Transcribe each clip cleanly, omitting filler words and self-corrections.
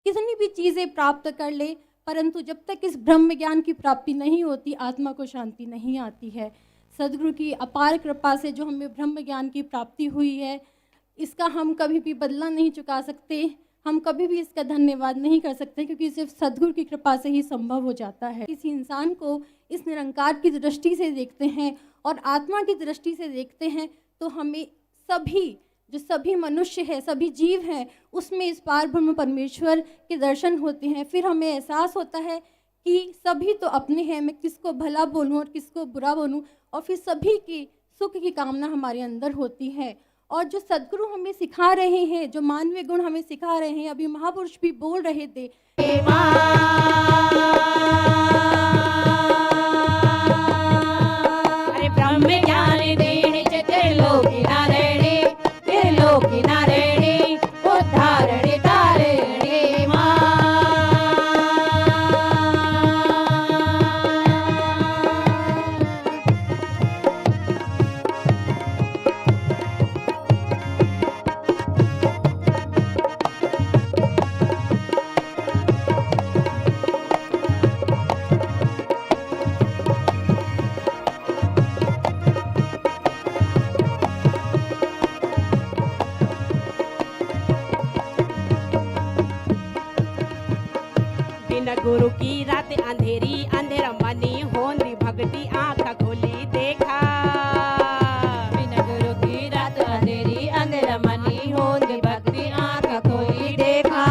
कितनी भी चीज़ें प्राप्त कर ले, परंतु जब तक इस ब्रह्म ज्ञान की प्राप्ति नहीं होती, आत्मा को शांति नहीं आती है। सद्गुरु की अपार कृपा से जो हमें ब्रह्म ज्ञान की प्राप्ति हुई है, इसका हम कभी भी बदला नहीं चुका सकते, हम कभी भी इसका धन्यवाद नहीं कर सकते, क्योंकि सिर्फ सद्गुरु की कृपा से ही संभव हो जाता है। किसी इंसान को इस निरंकार की दृष्टि से देखते हैं और आत्मा की दृष्टि से देखते हैं, तो हमें सभी मनुष्य है, सभी जीव हैं, उसमें इस पार ब्रह्म परमेश्वर के दर्शन होते हैं। फिर हमें एहसास होता है कि सभी तो अपने हैं, मैं किसको भला बोलूं और किसको बुरा बोलूं, और फिर सभी की सुख की कामना हमारे अंदर होती है। और जो सद्गुरु हमें सिखा रहे हैं, जो मानवीय गुण हमें सिखा रहे हैं, अभी महापुरुष भी बोल रहे थे, अरे ब्रह्म ज्ञान देने त्रिलोकी नारायणी, त्रिलोकी नारायणी, उद्धारणी तारिणी मां। बिना गुरु की रात अंधेरी, अंधेरा मनी होंदी भक्ति आँख खोली देखा। बिना गुरु की रात अंधेरी, अंधेरा मनी होंदी भक्ति आँख खोली देखा।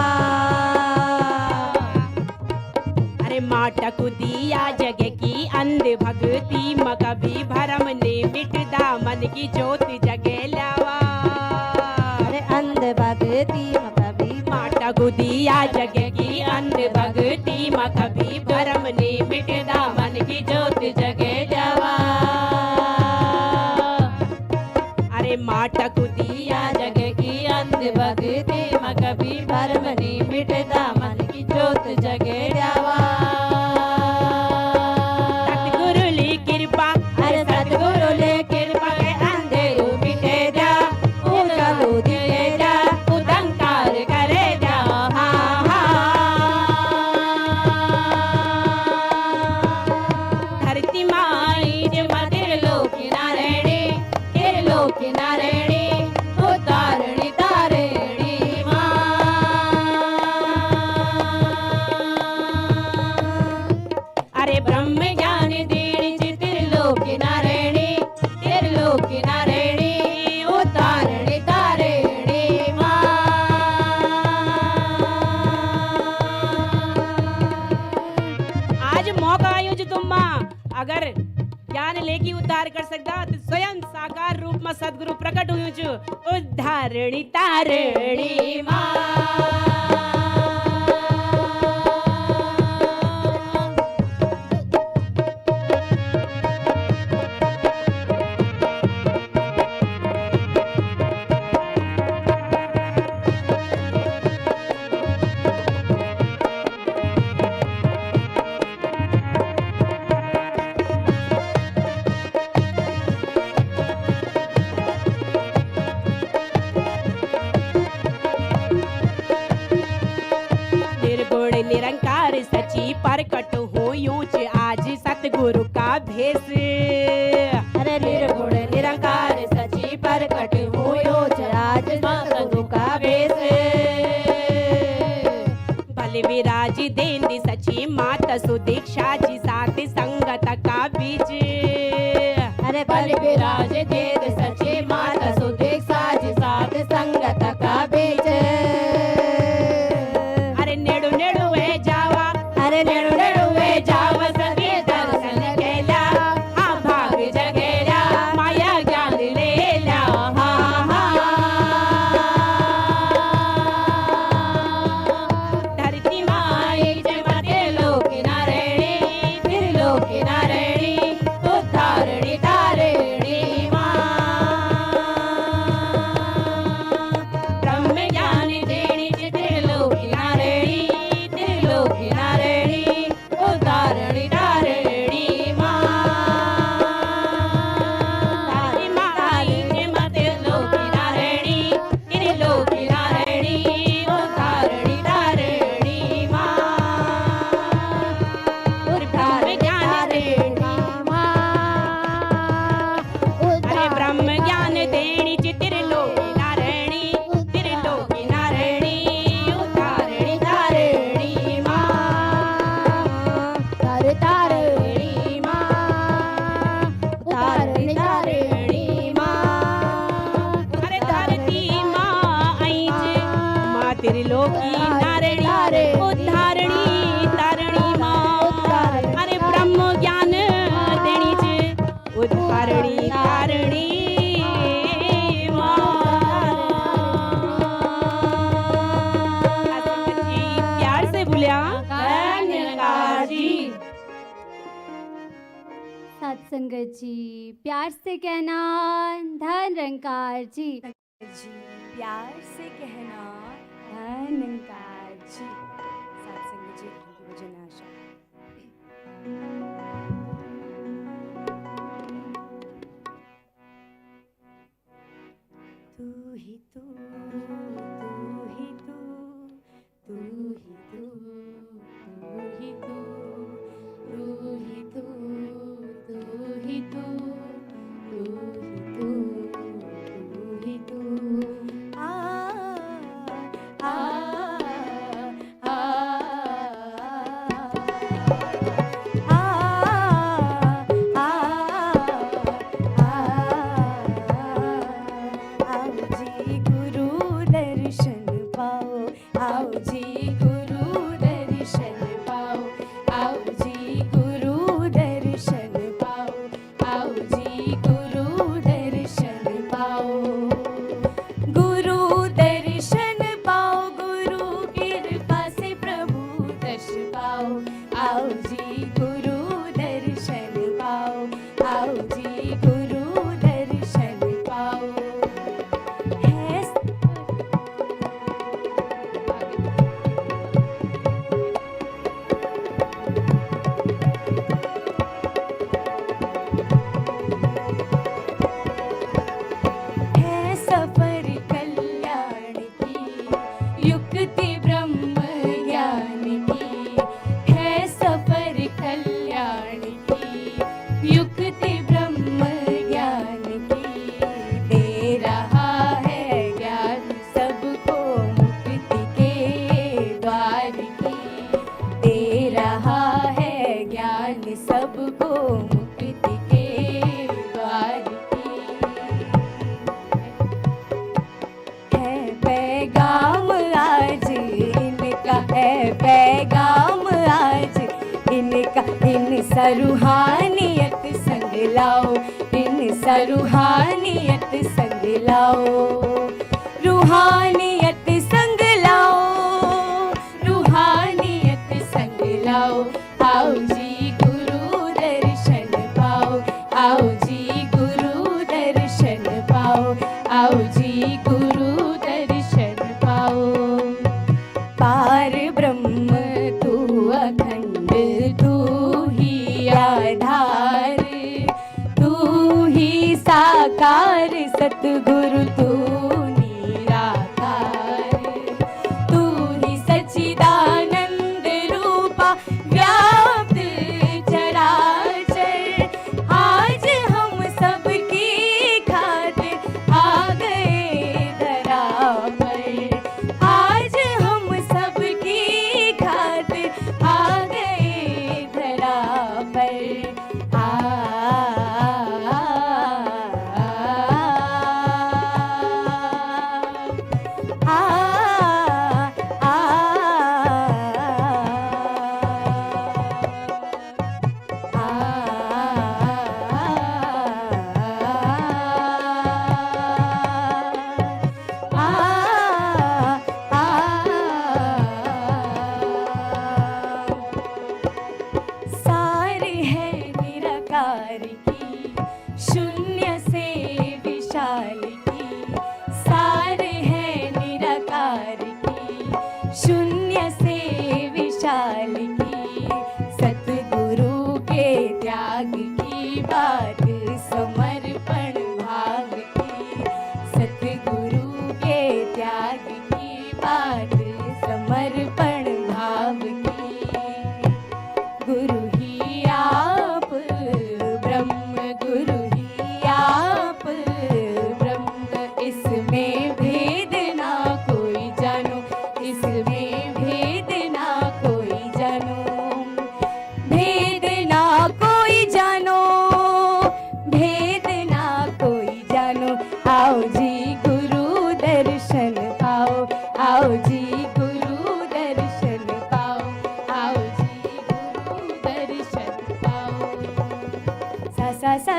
अरे माटा को दिया जग की अंध भक्ति म कभी भरम ने मिटदा मन की ज्योति जगे लावा। अरे अंध भक्ति म कभी माटा को दिया जग की अंध भक्ति म कभी भरम ने मिटदा मन की ज्योति जगे जावा। अरे माटा को दिया जग की अंध भक्ति म कभी भरम ने मिटदा मन की ज्योति जगे जावा। सतगुरु ली कृपा, अरे सतगुरु ले कृपा के अंधेरू मिटे जा, उजालू दिखे जा, उदंकार करे जा। हाँ धरती माई जमा त्रिलोकी नारायणी, त्रिलोकी नारायणी, उद्धारणी तारिणी मां। अरे ब्रह्म ज्ञान देनी त्रिलोकी नारायणी, त्रिलोकी नारायणी, उद्धारणी तारिणी मां। आज मौका आयो जो तुम मां अगर ज्ञान लेके उद्धार कर सकता तो स्वयं साकार रूप में सदगुरु प्रकट हुई जो उद्धारणी तारिणी मां। निर्गुण निरंकार सची प्रकट हो यूच आज सतगुरु का भेष। अरे निर्गुण निरंकार सची प्रकट हो यूच आज सतगुरु का भेष। भले विराज देंदी सची माता सुदीक्षा जी साथ संगत का बीच। अरे भले विराज देंदी सची माता सुदीक्षा जी साथ संगत का बीच। अरे नेड़ू नेड़ू वे जावा सभी दर्शन केला। हाँ भाग जगेला माया ज्ञान लेला। हाँ धरती माई जमा त्रिलोकी नारायणी, त्रिलोकी नारायणी, उद्धारणी तारिणी तारिणी उद्धारिणी तारिणी माँ अरे ब्रह्म ज्ञान देणी च उद्धारिणी तारिणी माँ। संगत जी प्यार से बोलिया धन्यकार जी। सत्संगत जी प्यार से कहना धन निरंकार जी। जी प्यार से कहना धन निरंकार जी। सत्संग जी की भजन आशा। तू ही तू तू ही तू तू ही तू तू ही तू तू ही तू तू ही तू तू ही तू आ आ आ आओ जी गुरु दर्शन पाओ, आओ जी गुरु दर्शन पाओ, आओ जी गुरु दर्शन पाओ, आओ जी गुरु दर्शन पाओ। गुरु दर्शन पाओ, गुरु कृपा से प्रभु दर्श पाओ, आओ जी गुरु दर्शन पाओ, आओ जी गुरु दर्शन पाओ। है है सफर कल्याण की युक्ति ब्रह्म ज्ञान की, है सफर कल्याण की युक्ति ब्रह्म ज्ञान की। दे रहा है ज्ञान सबको मुक्ति के द्वार की, दे रहा है ज्ञान सबको मुक्ति के द्वार की। है पैगाम आज इनका, है पैगाम आज इनका, इन सरूहानियत संग लाओ, इन सरूहानियत संग लाओ। रूहानियत संग लाओ, रूहानियत संग लाओ। आओ जी गुरु दर्शन पाओ, आओ जी गुरु दर्शन पाओ, आओ जी गुरु दर्शन पाओ। पार ब्रह्म तू अखंड, तू ही आधार, तू ही साकार सतगुरु तू निराकार। तू ही सच्चिदानंद रूपा व्याप्त चराचर। आज हम सबकी खातिर आ गए धरा पर, आज हम सबकी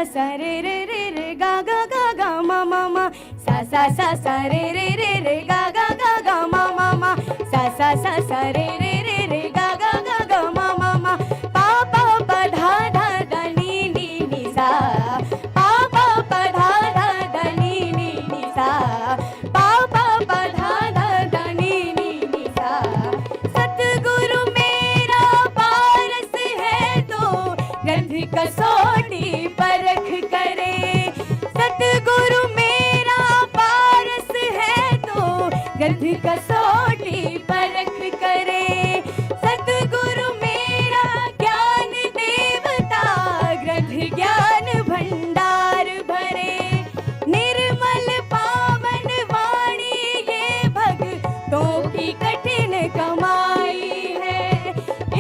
सा रे रे रे रे गा गा गा गा मा मा मा सा रे रे रे रे गा गा गा गा मा मा मा सा रे रे रे रे गा गा गा गा मा मा मा पा पा प धा धा ध नी नी नी सा पा पा प धा धा ध नी नी नी सा पा पा प धा धा ध नी नी नी सा सतगुरु मेरा पारस है तो ग्रंथ कसौटी परख करे सतगुरु मेरा पारस है तो ग्रंथ कसौटी परख करे सतगुरु मेरा ज्ञान देवता ग्रंथ ज्ञान भंडार भरे निर्मल पावन वाणी ये भक्तों की कठिन कमाई है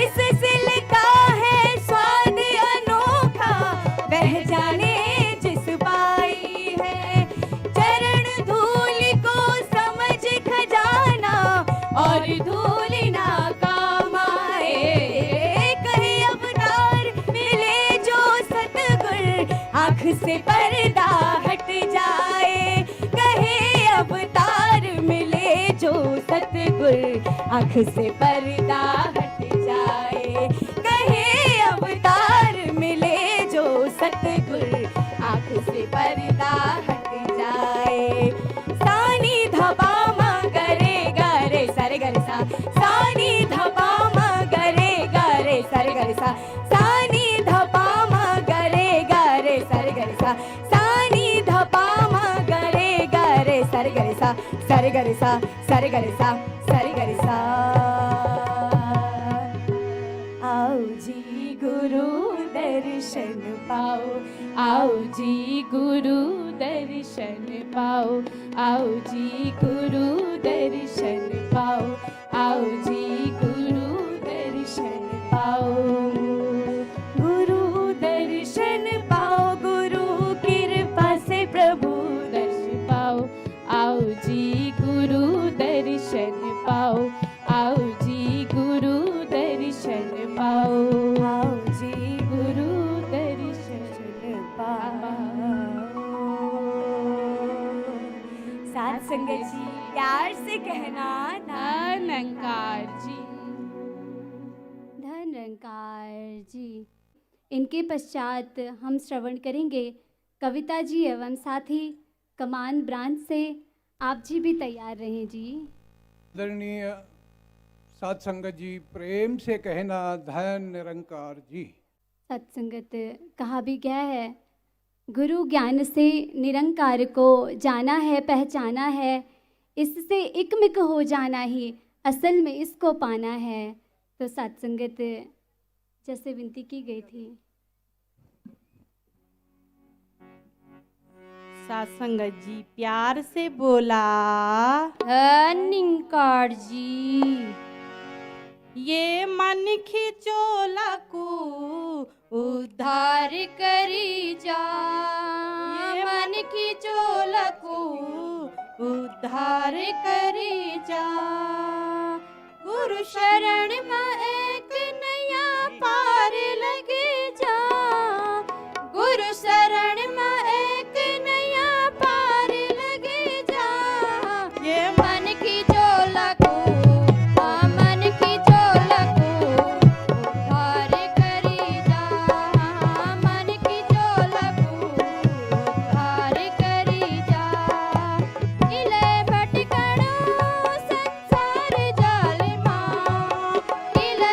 इससे लिखा है स्वाद अनोखा वह जाने जिस पाई है चरण धूल को समझ खजाना और धूल ना काम आए कहे अवतार मिले जो सतगुर आँख से पर्दा हट जाए कहे अवतार मिले जो सतगुर आँख से पर्दा हट जाए कहे अवतार मिले जो सतगुर आँख से पर्दा हट जाए सानी धपा मा गरे गरे सरे गरे सा सानी धपा मा गरे गरे सरे गरे सा सानी धपा मा गरे गरे सरे गरे सा सानी धपा मा गरे गरे सरे गरे सा सरे गरे सा सरे गरे सा सरे गरे सा आओ जी गुरु दर्शन पाओ आओ जी गुरु दर्शन पाओ आओ जी गुरु दर्शन पाओ आओ जी गुरु दर्शन पाओ गुरु दर्शन पाओ गुरु कृपा से प्रभु दर्शन पाओ आओ जी गुरु दर्शन पाओ आओ जी गुरु दर्शन पाओ आओ जी गुरु दर्शन पाओ साथ संगत जी प्यार से कहना धनंकार जी धनंकार जी। इनके पश्चात हम श्रवण करेंगे कविता जी एवं साथ ही कमान ब्रांच से आप जी भी तैयार रहें जी। आदरणीय साथ संगत जी प्रेम से कहना धन निरंकार जी। सत्संगत कहा भी गया है गुरु ज्ञान से निरंकार को जाना है पहचाना है इससे एकमिक हो जाना ही असल में इसको पाना है। तो सत्संगत जैसे विनती की गई थी सत्संगत जी प्यार से बोला धनंकार जी। ये मन खिचोला को उद्धार करी जा ये मन खिचोला को उद्धार करी जा गुरु शरण में एक नया पार लगे जा गुरु शरण में एक नया पार लगे जा ये मन की झोला को मन की झोला को उद्धार करी जा मन की झोला को उद्धार करी जा इले भटकणो संसार जाल मां इले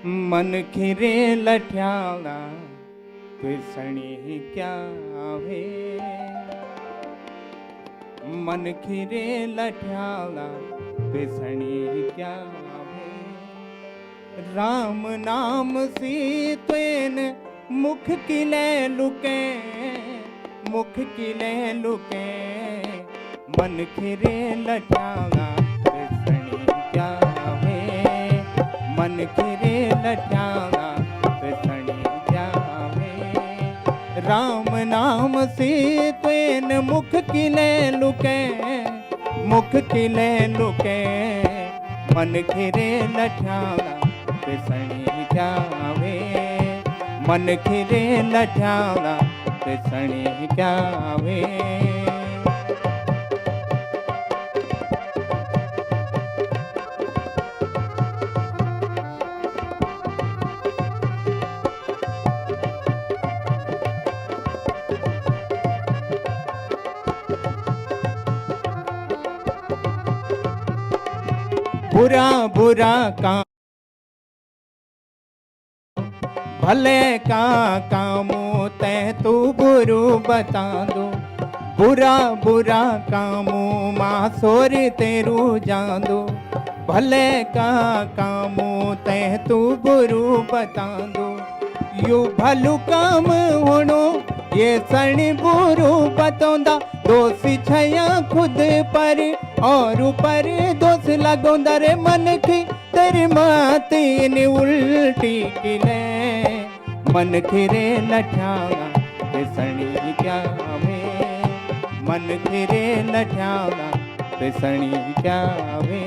मन खिरे लठ्याला पिसणी क्या वे मन खिरे लठ्याला पिसणी क्या वे राम नाम सी त्वेन मुख किले लुके मुख किले लुके मन खिरे लठ्याला पिसणी क्या वे मन खिरे लठ्याला पिसणी क्या वे राम नाम से त्वेन मुख किले लुके मुख किले लुके मन खिरे लठ्याला पिसणी क्या वे मन खिरे लठ्याला पिसणी क्या वे बुरा बुरा काम भले का कामो ते तू बुरु बता दो बुरा बुरा कामो माँ सोर तेरू जान दो भले का कामो ते तू बुरु बता दो यू भलु काम होनो ये सणी बुरु बतौंदा दोषी छया खुद पर और ऊपर दोष लगोंदा रे मन की तेरी माती ने उल्टी किले मन खिरे लठ्याला पिसणी क्या वे मन खिरे लठ्याला पिसणी क्या वे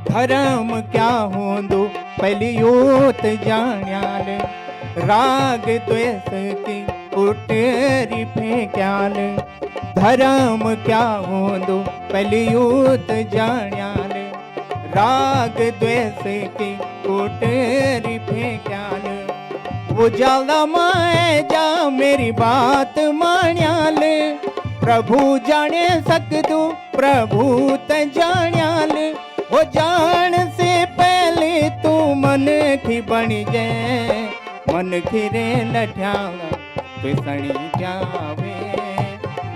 धर्म क्या होंदो पहली योत जान्याल राग द्वेष की उटेरी फेंक्याल धर्म क्या होंदो पहली योत जान्याल राग द्वेष की उटेरी फेंक्याल वो जाला माए जा मेरी बात मान्याल प्रभु जाने सकदो प्रभु त जान्याल वो जान से पहले तू मन की बनी जाए मन खिरे लठ्याला पिसणी क्या वे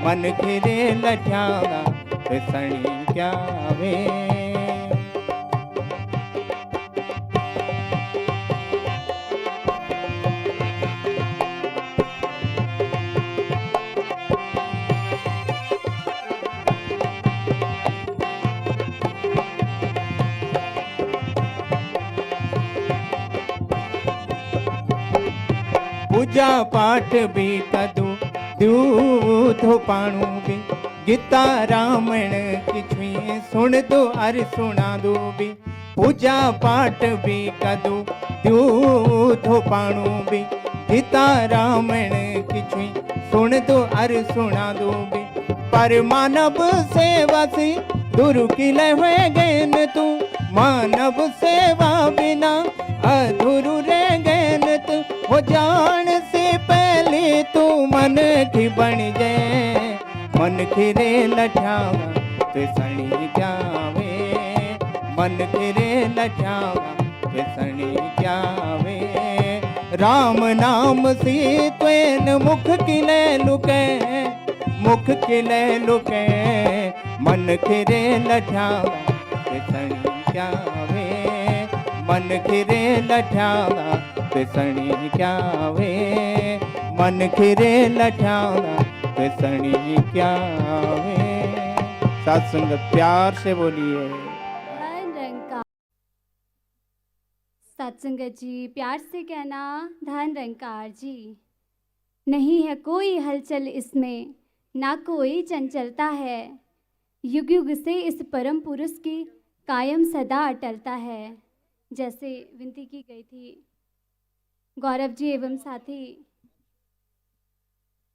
मन खिरे लठ्याला पिसणी क्या वे पूजा पाठ भी कदू दूधो पाणू भी गीता रामण किछवी सुन दो अर सुना दो भी पूजा पाठ भी कदू दूधो पाणू भी गीता रामण किछवी सुन दो अर सुना दो भी पर मानव सेवा से दुरु किले हुए गैन तू मानव सेवा बिना अधूरु रह गैन तू वो जान से पहले तू मन की बन जाए मन खिरे लठ्याला पिसणी क्या वे मन खिरे लठ्याला पिसणी क्या वे राम नाम सी त्वेन मुख किले लुके मुख किले लुके मन खिरे लठ्याला पिसणी क्या वे मन खिरे लठ्याला पिसणी क्या वे मन खिरे लठ्याला पिसणी क्या वे सत्संग प्यार से बोलिए धन रंकार सत्संगत जी प्यार से कहना धन रंकार जी नहीं है कोई हलचल इसमें ना कोई चंचलता है युग युग से इस परम पुरुष की कायम सदा अटलता है जैसे विनती की गई थी गौरव जी एवं साथी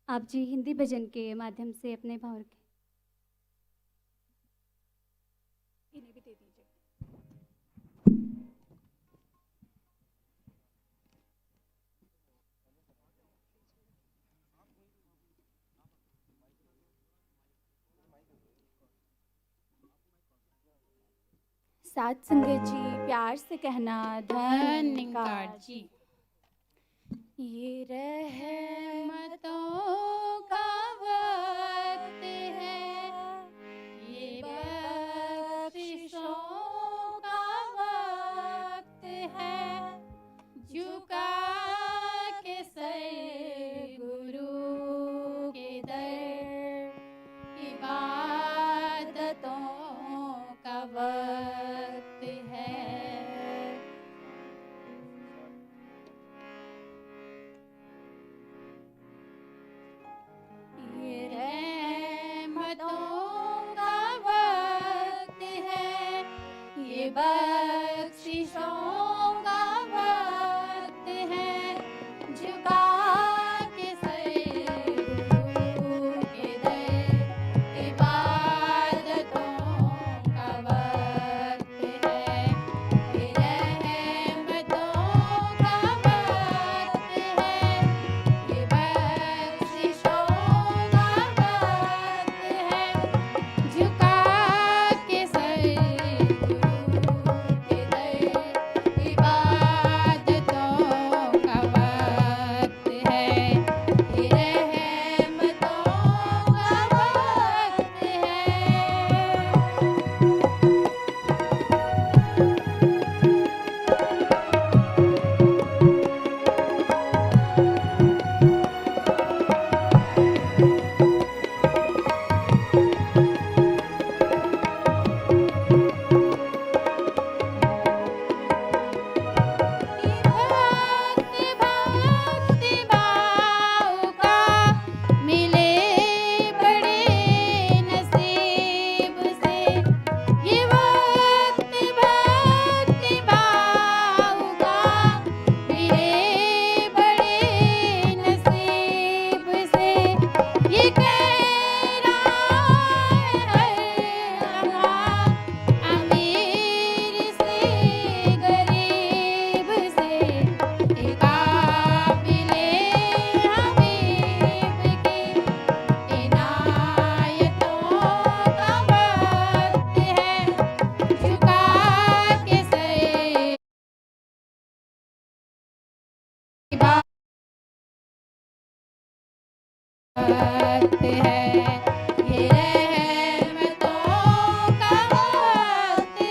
आप जी हिंदी भजन के माध्यम से अपने भाव रखें। साथ संगत जी प्यार से कहना धन्यकार जी। ये रहमतों का वक्त है, ये बख्शिशों का वक्त है, झुका के सर गुरु के दर, इबादतों का वक्त है। ये रहमतों का वक्त है, ये बख्शिशों का वक्त है, झुका के सर गुरु के दर, इबादतों का वक्त है। ये रहमतों का वक्त है, ये बख्शिशों का वक्त है, झुका के सर गुरु के दर, इबादतों का वक्त है। ये रहमतों का वक्त है। भक्ति भक्ति भाव का मिले बड़े नसीब से, ये वक्त भक्ति भाव का मिले बड़े नसीब से, ये कह रहा है अमीर से गरीब से, ये काबिले हबीब की इनायतों का वक्त है, झुका के सर वक्त है। ये रहमतों का वक्त है।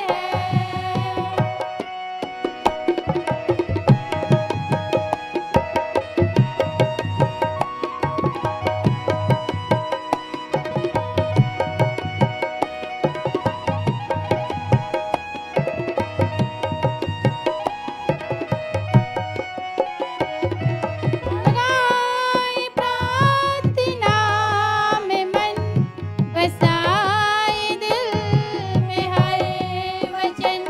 लगाई प्रार्थना में मन, बसाए दिल में हर वचन,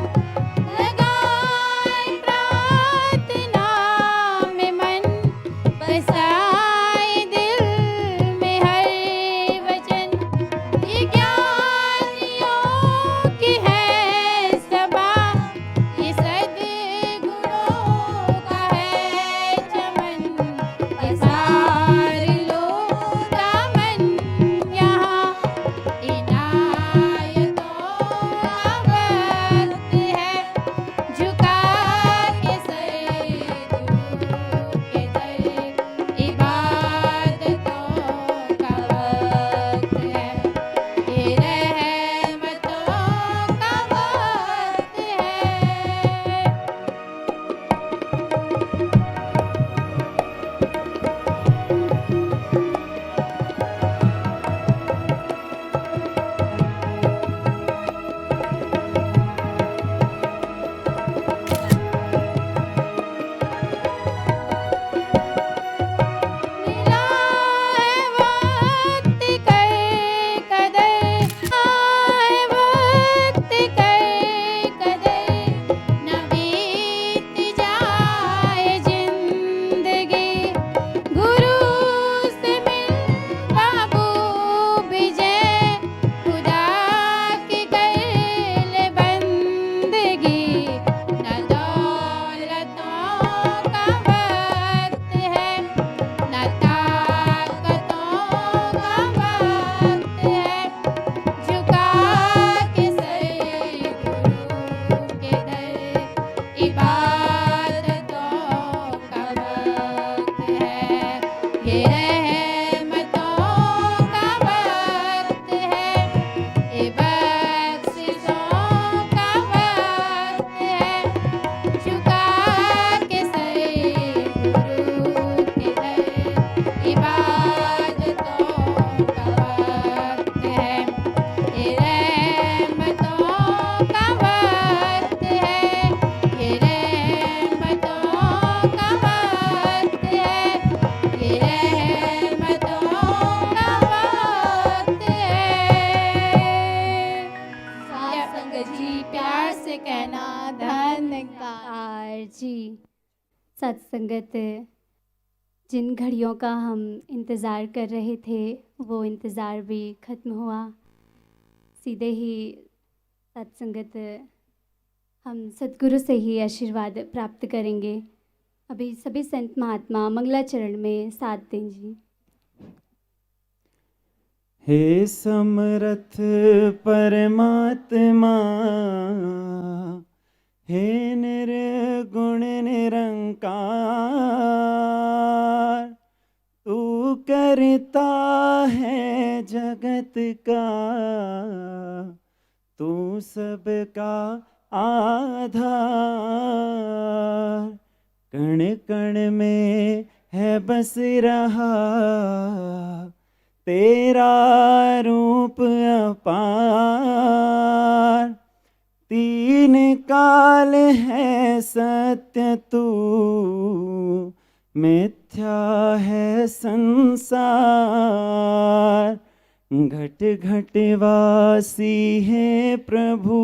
लगाई प्रार्थना में मन, बसाए दिल में हर वचन, ये ज्ञानियों की है सबा, ये सद्गुणों का है चमन, पसार लो दामन यहाँ, इनायतों का वक्त है, झुका के सर गुरु के दर, इबादतों का वक्त है। ये रहमतों का वक्त है। मिला है वक्त कर कदर, है वक्त कर कदर, न बीत जाए जिंदगी, गुरु से मिल बाबू विजय, खुदा की कर ले बंदगी, न दौलतों का वक्त है, न ताकतों का वक्त है, झुका के सर गुरु सत्संगत, जिन घड़ियों का हम इंतज़ार कर रहे थे वो इंतज़ार भी ख़त्म हुआ। सीधे ही सत्संगत हम सद्गुरु से ही आशीर्वाद प्राप्त करेंगे। अभी सभी संत महात्मा मंगलाचरण में साथ दें जी। हे समर्थ परमात्मा, हे निर्गुण निरंकार, तू करता है जगत का, तू सबका आधार। कण कण में है बस रहा तेरा रूप अपार। तीन काल है सत्य तू, मिथ्या है संसार। घट घट वासी है प्रभु,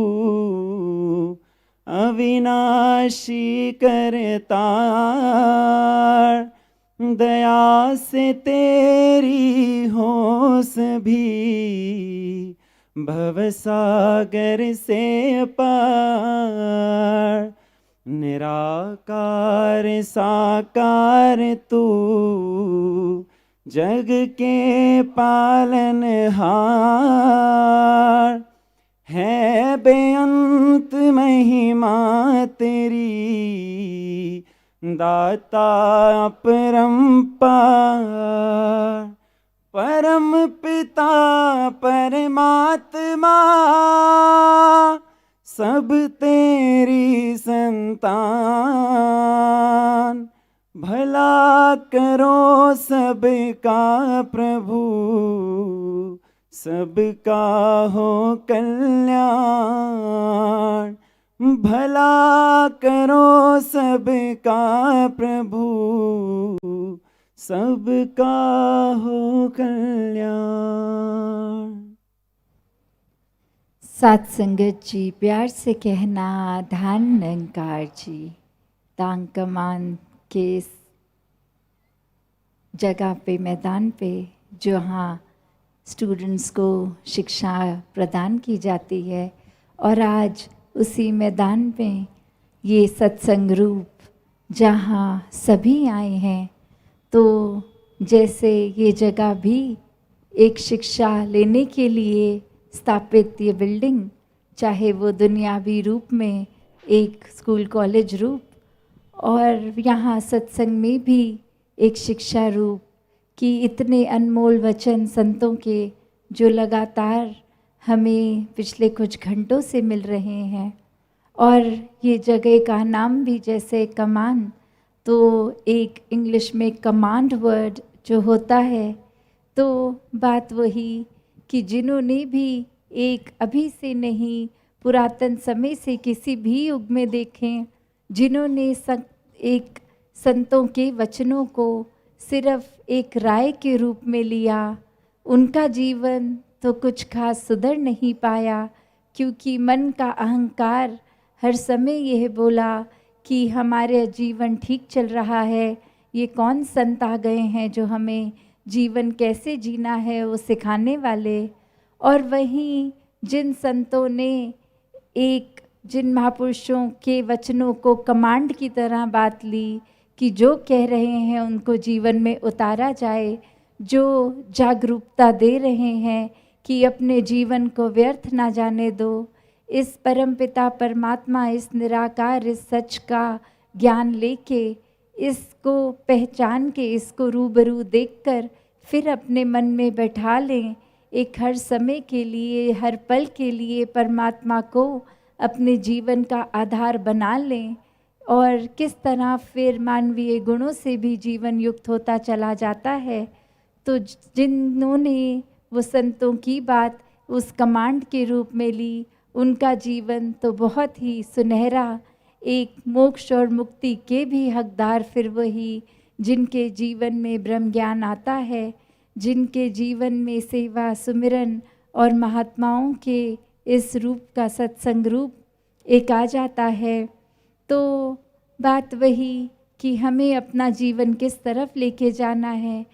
अविनाशी करतार। दया से तेरी होश भी भवसागर से पार। निराकार साकार तू, जग के पालनहार। है बेअंत महिमा तेरी, दाता अपरंपार। परम पिता परमात्मा, सब तेरी संतान। भला करो सबका प्रभु, सबका हो कल्याण। भला करो सबका प्रभु, सबका हो कल्याण। सात संगत जी, प्यार से कहना धान निरंकार जी। तांग कमान के इस जगह पे, मैदान पे, जहाँ स्टूडेंट्स को शिक्षा प्रदान की जाती है, और आज उसी मैदान में ये सत्संग रूप जहाँ सभी आए हैं, तो जैसे ये जगह भी एक शिक्षा लेने के लिए स्थापित ये बिल्डिंग, चाहे वो दुनियावी रूप में एक स्कूल कॉलेज रूप, और यहाँ सत्संग में भी एक शिक्षा रूप कि इतने अनमोल वचन संतों के जो लगातार हमें पिछले कुछ घंटों से मिल रहे हैं। और ये जगह का नाम भी जैसे कमान, तो एक इंग्लिश में कमांड वर्ड जो होता है, तो बात वही कि जिन्होंने भी एक अभी से नहीं, पुरातन समय से किसी भी युग में देखें, जिन्होंने एक संतों के वचनों को सिर्फ एक राय के रूप में लिया, उनका जीवन तो कुछ खास सुधर नहीं पाया, क्योंकि मन का अहंकार हर समय यह बोला कि हमारे जीवन ठीक चल रहा है, ये कौन संत आ गए हैं जो हमें जीवन कैसे जीना है वो सिखाने वाले। और वहीं जिन संतों ने जिन महापुरुषों के वचनों को कमांड की तरह बात ली कि जो कह रहे हैं उनको जीवन में उतारा जाए, जो जागरूकता दे रहे हैं कि अपने जीवन को व्यर्थ ना जाने दो, इस परमपिता परमात्मा, इस निराकार, इस सच का ज्ञान लेके, इसको पहचान के, इसको रूबरू देखकर फिर अपने मन में बैठा लें, एक हर समय के लिए, हर पल के लिए परमात्मा को अपने जीवन का आधार बना लें, और किस तरह फिर मानवीय गुणों से भी जीवन युक्त होता चला जाता है। तो जिन्होंने वो संतों की बात उस कमांड के रूप में ली, उनका जीवन तो बहुत ही सुनहरा, एक मोक्ष और मुक्ति के भी हकदार फिर वही, जिनके जीवन में ब्रह्म ज्ञान आता है, जिनके जीवन में सेवा, सुमिरन और महात्माओं के इस रूप का सत्संग रूप एक आ जाता है। तो बात वही कि हमें अपना जीवन किस तरफ लेके जाना है,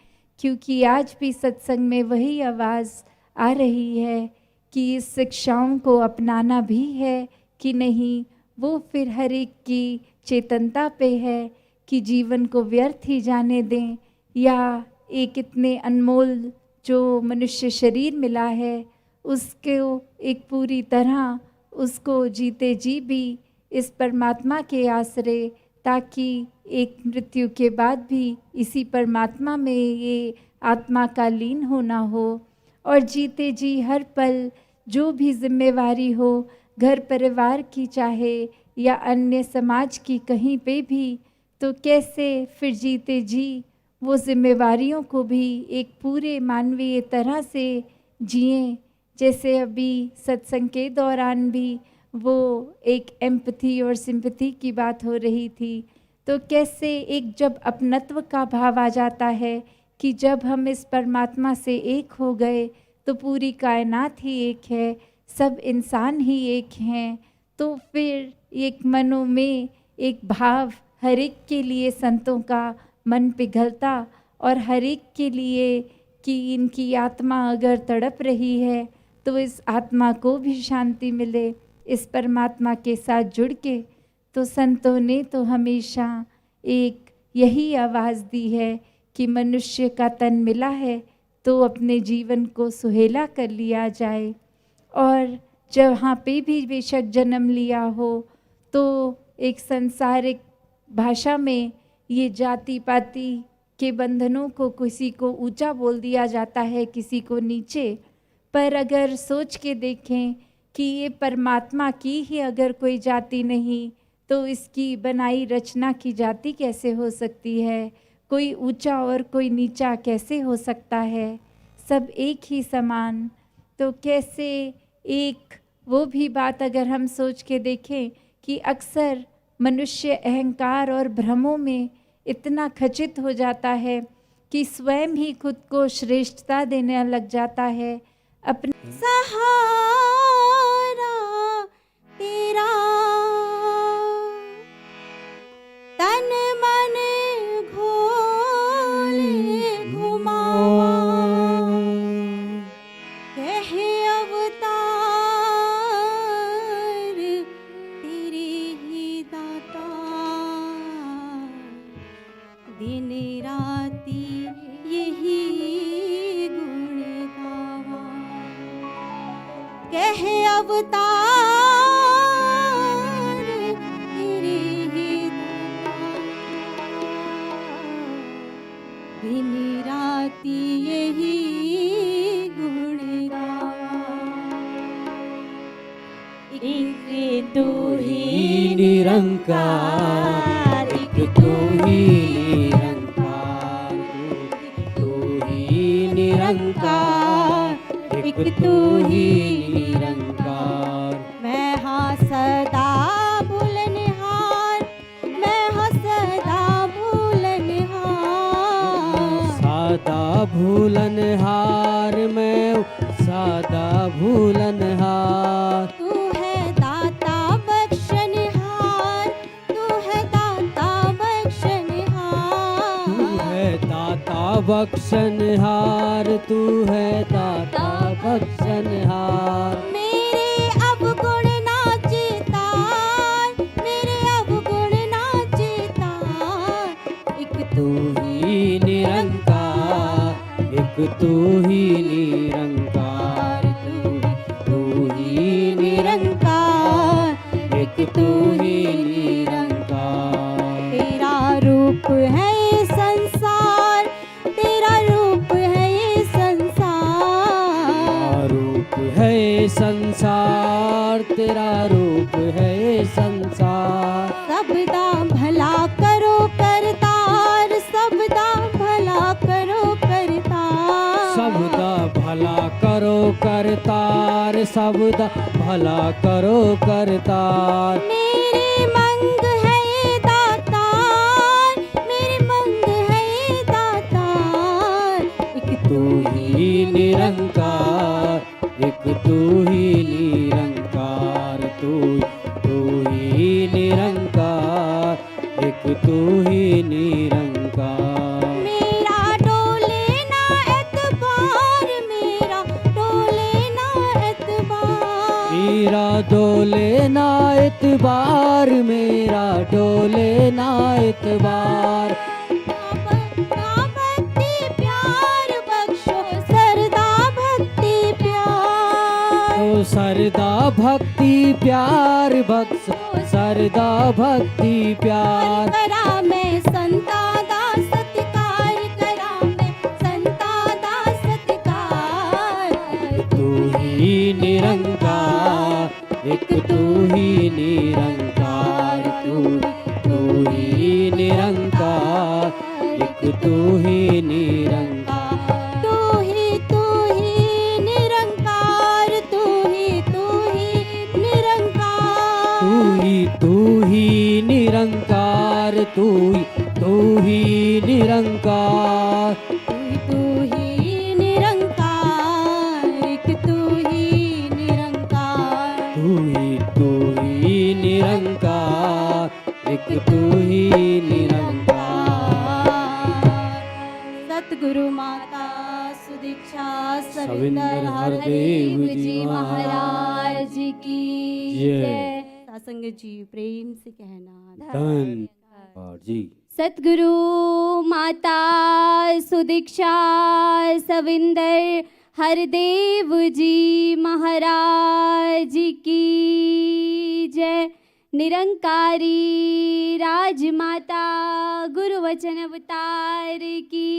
क्योंकि आज भी सत्संग में वही आवाज़ आ रही है कि इस शिक्षाओं को अपनाना भी है कि नहीं, वो फिर हर एक की चेतनता पे है कि जीवन को व्यर्थ ही जाने दें, या एक इतने अनमोल जो मनुष्य शरीर मिला है उसको एक पूरी तरह उसको जीते जी भी इस परमात्मा के आश्रय, ताकि एक मृत्यु के बाद भी इसी परमात्मा में ये आत्मा का लीन होना हो। और जीते जी हर पल जो भी जिम्मेवारी हो, घर परिवार की चाहे या अन्य समाज की कहीं पे भी, तो कैसे फिर जीते जी वो जिम्मेवारियों को भी एक पूरे मानवीय तरह से जिएं। जैसे अभी सत्संग के दौरान भी वो एक एम्पथी और सिंपथी की बात हो रही थी, तो कैसे एक जब अपनत्व का भाव आ जाता है कि जब हम इस परमात्मा से एक हो गए तो पूरी कायनात ही एक है, सब इंसान ही एक हैं, तो फिर एक मनों में एक भाव हर एक के लिए संतों का मन पिघलता, और हर एक के लिए कि इनकी आत्मा अगर तड़प रही है तो इस आत्मा को भी शांति मिले इस परमात्मा के साथ जुड़ के। तो संतों ने तो हमेशा एक यही आवाज़ दी है कि मनुष्य का तन मिला है तो अपने जीवन को सुहेला कर लिया जाए, और जहाँ पे भी बेशक जन्म लिया हो तो एक सांसारिक भाषा में ये जाति पाति के बंधनों को किसी को ऊंचा बोल दिया जाता है, किसी को नीचे। पर अगर सोच के देखें कि ये परमात्मा की ही अगर कोई जाति नहीं तो इसकी बनाई रचना की जाति कैसे हो सकती है, कोई ऊंचा और कोई नीचा कैसे हो सकता है, सब एक ही समान। तो कैसे एक वो भी बात अगर हम सोच के देखें कि अक्सर मनुष्य अहंकार और भ्रमों में इतना खचित हो जाता है कि स्वयं ही खुद को श्रेष्ठता देने लग जाता है। अपने सहारा तेरा तन मन घोले घुमावा, कह अवतार तेरे ही दाता, दिन राती यही गुण गावा, कह अवतार तेरे ही दाता, दिन राती यही गुण गावा। एक तू ही निरंकार, एक तू ही निरंकार, तू ही निरंकार, एक तू ही निरंकार। मैं हाँ सदा भूलनहार, मैं हाँ सदा भूलनहार, सादा भूलनहार, मैं सादा भूलनहार। तू है दाता बख्शनहार, तू है दाता बख्शनहार, तू है दाता बख्शनहार, तू है दाता बख्शनहार। मेरे अवगुण ना चितार, मेरे अवगुण ना चितार, एक तू ही निरंकार, एक तू ही निरंकार, तू ही निरंकार, एक तू ही निरंकार। तेरा रूप है ये संसार, तेरा रूप है ये संसार, रूप है ये संसार, तेरा रूप है ये संसार। सबदा भला करो करतार, सबदा भला करो करतार, सबदा भला करो करतार, सबदा भला करो करतार। मेरे मंग है ये दातार, मेरे मंग है ये दातार, एक तू ही निरंकार, एक तू ही निरंकार, तू ही निरंकार, एक तू ही निरंकार। मेरा डोले ना एतबार, मेरा डोले ना एतबार। मेरा डोले ना एतबार, मेरा डोले ना एतबार। भक्ति प्यार बख्शो, सरदा भक्ति प्यार। तो सरदा भक्ति प्यार बख्श, सरदा भक्ति प्यार। करा मैं संता दा सत्कार, करा मैं संता दा सत्कार। तू ही निरंकार, एक तू ही निरंकार। तू ही निरंकार, एक तू ही निरंकार। तू ही निरंकार, तू ही निरंकार। तू ही निरंकार, तू ही निरंकार। तू ही निरंकार, एक तू ही निरंकार। तू ही निरंकार, एक तू ही निरंकार। सतगुरु माता सुदीक्षा सविंदर सविंदर हरदेव हरदेव जी जी महाराज की जय। जय। सासंग जी प्रेम से कहना धन्यवाद जी। सतगुरु माता सुदीक्षा सविंदर हरदेव जी महाराज की जय। निरंकारी राजमाता गुरु वचन अवतार की